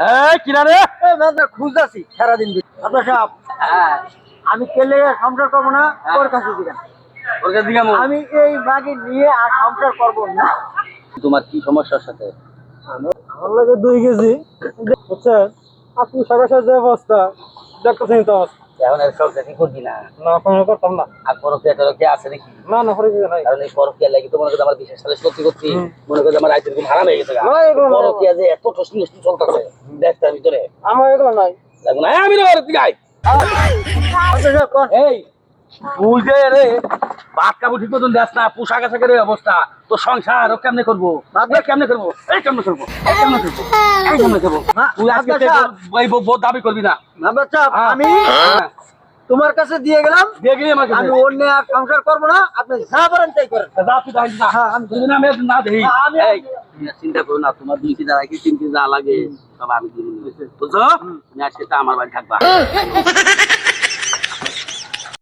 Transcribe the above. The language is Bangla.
এই কিনা রে খুঁজতেছি সারাদিন আপনার সাহেব। আমি কেলে সংসার করবো না, ওর কাছে দিবেন। ওর কাছে দিগামু। আমি এই বাকি নিয়ে আর সংসার করবো না। তোমার কি সমস্যার সাথে? আমার লাগে 2 কেজি বুঝছেন, আপনি সকাল যে অবস্থা দেখতেছেন তো অবস্থা। এখন এর সব দেখি করবি না। না কোনো করতাম না। আর পরকিয়া টরকিয়া আছে নাকি? না না করে কিছু নাই। কারণ এই পরকিয়া লাগি তো মনে করি আমার বিশেষ সালে সত্যি করছি, মনে করি আমার আইতের খুব হারাম হয়ে গেছে। না, এগুলো না। পরকিয়া যে এত টসনি চলতেছে দেখতে ভিতরে আমার এগুলো নাই। লাগবে না। আমি না ওর দিকে আপনার সাহেব কোন এই তুই যে রে ভাত কাপড় ঠিক মতন দেখ না, পোশাক আশাকের এই অবস্থা, তো সংসার ও কেমনে করবো? কেমনে করবো? এই কেমনে করবো? এই কেমনে করবো? এই কেমনে করবো? তুই আজকে দাবি করবি না। আপনার সাহেব, আমি হ্যাঁ, তোমার কাছে দিয়ে গেলাম। দিয়ে গেলি আমার কাছে। আমি অন্য আর সংসার করবো না, আপনি যা পারেন তাই করেন। যা তুই দাঁড়িয়ে যা। হ্যাঁ, আমি যদি না আমি না দেখি। আমি- এই, চিন্তা করো না, তোমার 2 কেজি রাখি 3 কেজি যা লাগে সব আমি দিয়ে দিবো। বুঝছো? তুমি আজকে তো আমার বাড়ি থাকবা।